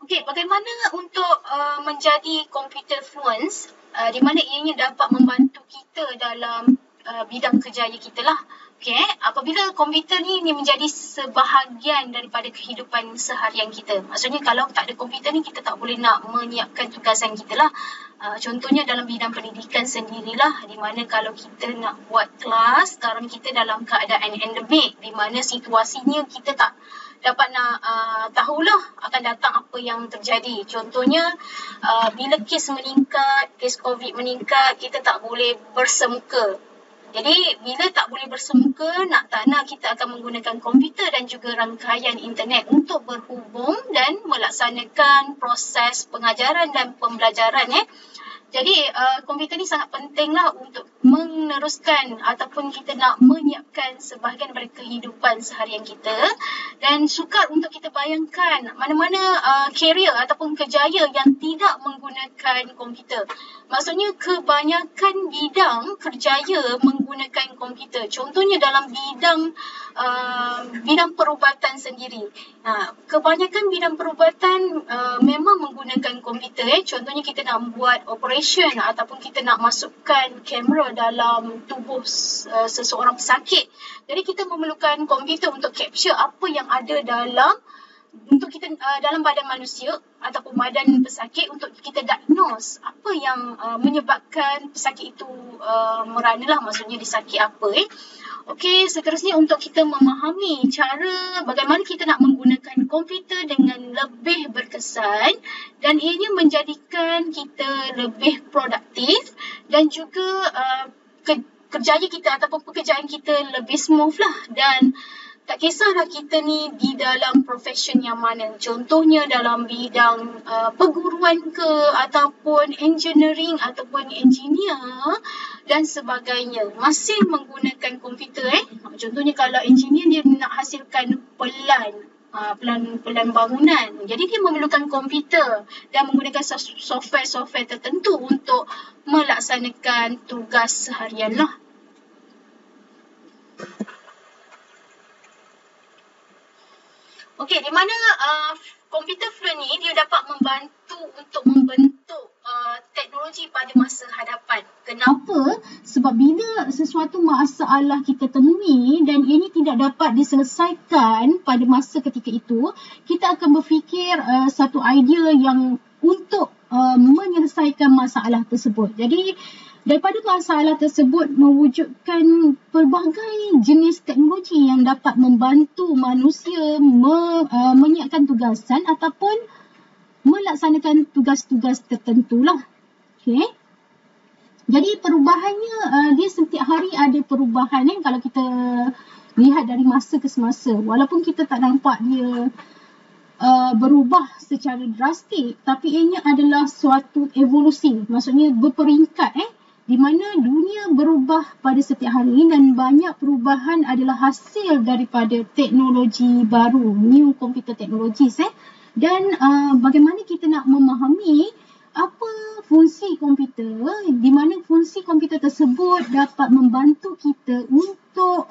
Okey, bagaimana untuk menjadi computer fluent di mana ianya dapat membantu kita dalam bidang kerjaya kita lah. Okey, apabila komputer ni menjadi sebahagian daripada kehidupan seharian kita. Maksudnya kalau tak ada komputer ni kita tak boleh nak menyiapkan tugasan kita lah. Contohnya dalam bidang pendidikan sendirilah, di mana kalau kita nak buat kelas, sekarang kita dalam keadaan endemik, di mana situasinya kita tak dapat nak tahulah akan datang apa yang terjadi. Contohnya bila kes meningkat, kes COVID meningkat, kita tak boleh bersemuka. Jadi bila tak boleh bersemuka, nak tak nak kita akan menggunakan komputer dan juga rangkaian internet untuk berhubung dan melaksanakan proses pengajaran dan pembelajaran. Jadi komputer ni sangat pentinglah untuk meneruskan ataupun kita nak menyiapkan sebahagian daripada kehidupan seharian kita, dan sukar untuk kita bayangkan mana-mana career ataupun kerjaya yang tidak menggunakan komputer. Maksudnya kebanyakan bidang kerjaya menggunakan komputer. Contohnya dalam bidang perubatan sendiri. Kebanyakan bidang perubatan memang menggunakan komputer. Contohnya kita nak buat operation ataupun kita nak masukkan kamera dalam tubuh seseorang pesakit. Jadi kita memerlukan komputer untuk capture apa yang ada dalam badan manusia ataupun badan pesakit untuk kita diagnose apa yang menyebabkan pesakit itu merana lah, maksudnya disakit apa. Okey, seterusnya untuk kita memahami cara bagaimana kita nak menggunakan komputer dengan lebih berkesan dan ianya menjadikan kita lebih produktif dan juga kerjaya kita ataupun pekerjaan kita lebih smooth lah, dan tak kisahlah kita ni di dalam profession yang mana. Contohnya dalam bidang perguruan ke ataupun engineering ataupun engineer dan sebagainya. Masih menggunakan komputer. Contohnya kalau engineer dia nak hasilkan pelan bangunan. Jadi dia memerlukan komputer dan menggunakan software-software tertentu untuk melaksanakan tugas seharian lah. Okey, di mana komputer fluent ni dia dapat membantu untuk membentuk teknologi pada masa hadapan. Kenapa? Sebab bila sesuatu masalah kita temui dan ini tidak dapat diselesaikan pada masa ketika itu, kita akan berfikir satu idea yang untuk menyelesaikan masalah tersebut. Jadi daripada masalah tersebut mewujudkan pelbagai jenis teknologi yang dapat membantu manusia menyiapkan tugasan ataupun melaksanakan tugas-tugas tertentu lah. Okay. Jadi perubahannya dia setiap hari ada perubahan kalau kita lihat dari masa ke semasa. Walaupun kita tak nampak dia berubah secara drastik, tapi ianya adalah suatu evolusi. Maksudnya berperingkat di mana dunia berubah pada setiap hari dan banyak perubahan adalah hasil daripada teknologi baru, new computer technologies. Dan bagaimana kita nak memahami apa fungsi komputer, di mana fungsi komputer tersebut dapat membantu kita untuk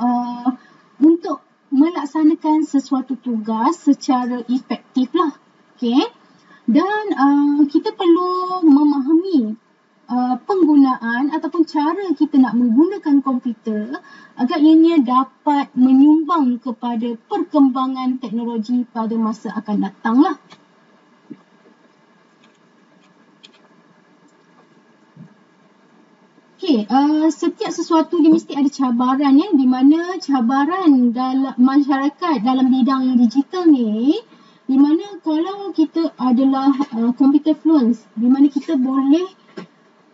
melaksanakan sesuatu tugas secara efektif lah. Okay? Dan kita perlu memahami penggunaan ataupun cara kita nak menggunakan komputer agar ianya dapat menyumbang kepada perkembangan teknologi pada masa akan datang lah. Okay, setiap sesuatu dia mesti ada cabaran di mana cabaran dalam masyarakat dalam bidang digital ni, di mana kalau kita adalah computer fluent, di mana kita boleh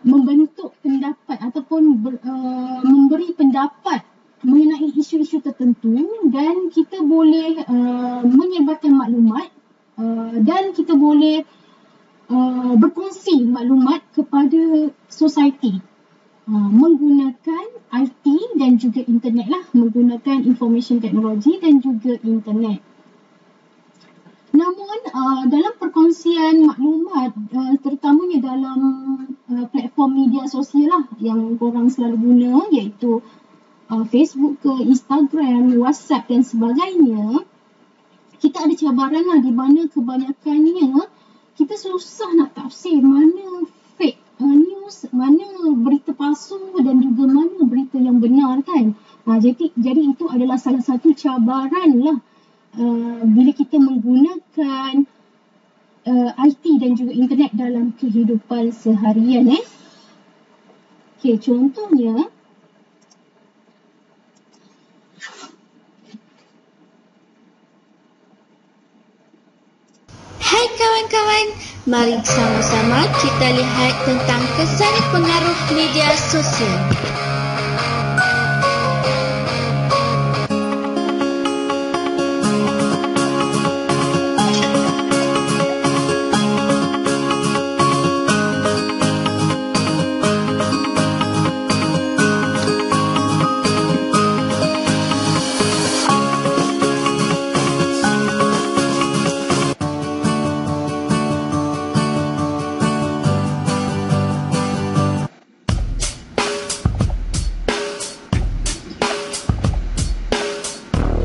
membentuk pendapat ataupun memberi pendapat mengenai isu-isu tertentu, dan kita boleh menyebarkan maklumat dan kita boleh berkongsi maklumat kepada society menggunakan IT dan juga internet lah, menggunakan information technology dan juga internet. Namun dalam perkongsian maklumat, terutamanya dalam platform media sosial lah yang korang selalu guna, iaitu Facebook ke, Instagram, WhatsApp dan sebagainya, kita ada cabaran lah di mana kebanyakannya kita susah nak tafsir mana fake news, mana berita palsu dan juga mana berita yang benar kan. Jadi itu adalah salah satu cabaran lah bila kita menggunakan IT dan juga internet dalam kehidupan seharian. Okey, contohnya hai kawan-kawan, mari sama-sama kita lihat tentang kesan pengaruh media sosial.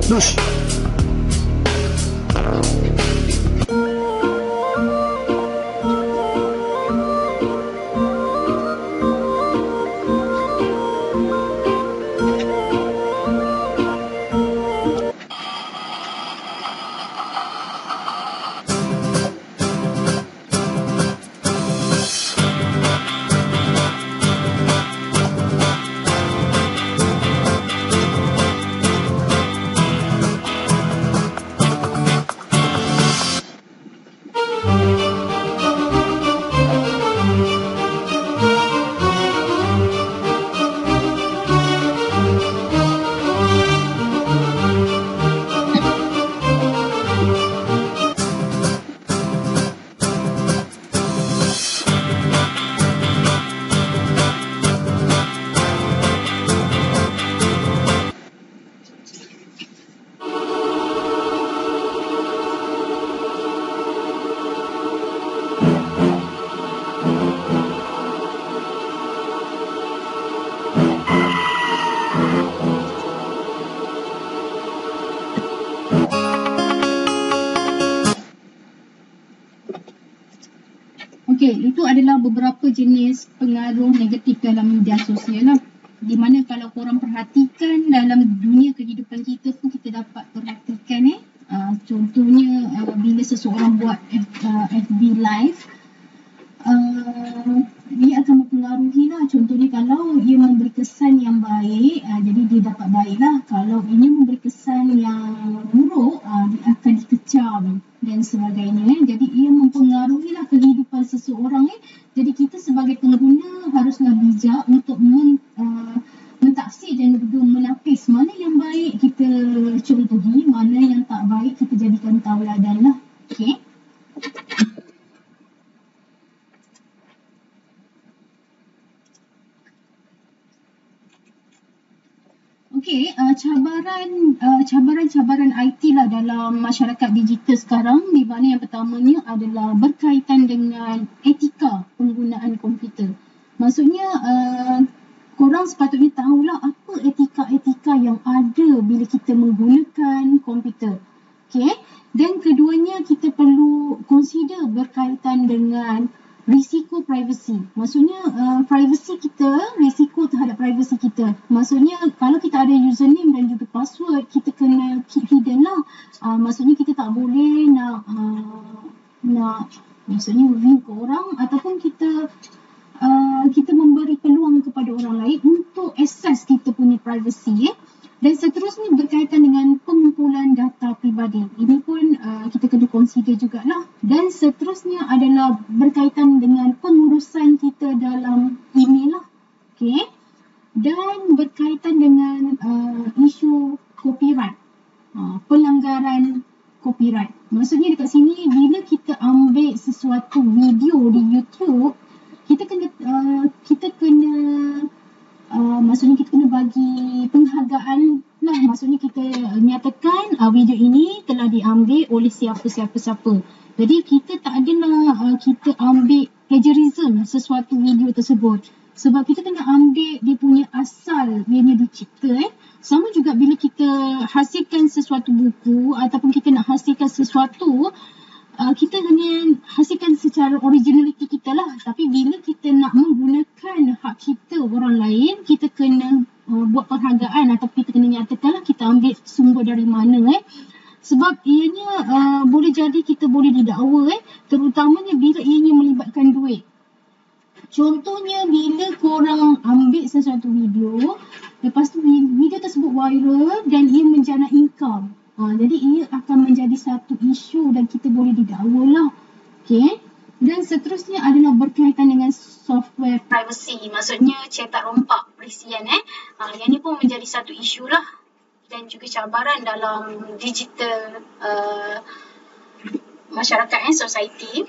Dush. Okey, itu adalah beberapa jenis pengaruh negatif dalam media sosial lah. Di mana kalau korang perhatikan dalam dunia kehidupan kita pun kita dapat perhatikan contohnya bila seseorang buat FB live, dia akan mempengaruhi lah. Contohnya kalau ia memberi kesan yang baik, jadi dia dapat baik lah. Kalau ia memberi kesan yang buruk, dia akan dikecam dan sebagainya. Jadi ia mempengaruhi lah kehidupan seseorang. Jadi kita sebagai pengguna haruslah bijak untuk mentafsir dan juga menapis mana yang baik kita contohi, mana yang tak baik kita jadikan tauladan lah. Okey. Okey, cabaran IT lah dalam masyarakat digital sekarang, di mana yang pertamanya adalah berkaitan dengan etika penggunaan komputer. Maksudnya korang sepatutnya tahulah apa etika-etika yang ada bila kita menggunakan komputer. Okey, dan keduanya kita perlu consider berkaitan dengan risiko privacy. Maksudnya privacy kita, risiko terhadap privacy kita. Maksudnya kalau kita ada username dan juga password, kita kena keep hidden lah. Maksudnya kita tak boleh nak maksudnya reveal ke orang, ataupun kita memberi peluang kepada orang lain untuk access kita punya privacy. Dan seterusnya berkaitan dengan pengumpulan data peribadi. Ini pun kita kena consider jugalah. Dan seterusnya adalah berkaitan dengan pengurusan kita dalam email lah. Okay. Dan berkaitan dengan isu copyright. Pelanggaran copyright. Maksudnya dekat sini bila kita ambil sesuatu video di YouTube, kita kena maksudnya kita kena bagi penghargaan lah. Maksudnya kita nyatakan video ini telah diambil oleh siapa. Jadi kita tak adalah kita ambil plagiarism sesuatu video tersebut. Sebab kita kena ambil dia punya asal ianya dicipta. Sama juga bila kita hasilkan sesuatu buku ataupun kita nak hasilkan sesuatu kita hanya hasilkan secara originality kita lah. Tapi bila kita nak menggunakan hak kita orang lain, kita kena buat penghargaan atau kita kena nyatakan lah kita ambil sumber dari mana. Sebab ianya boleh jadi kita boleh didakwa terutamanya bila ianya melibatkan duit. Contohnya bila korang ambil sesuatu video, lepas tu video tersebut viral dan ia menjana income. Jadi ia akan menjadi satu isu dan kita boleh didakwa lah. Okay. Dan seterusnya adalah berkaitan dengan software privacy. Maksudnya cetak rompak perisian. Yang ni pun menjadi satu isu lah. Dan juga cabaran dalam digital masyarakat society.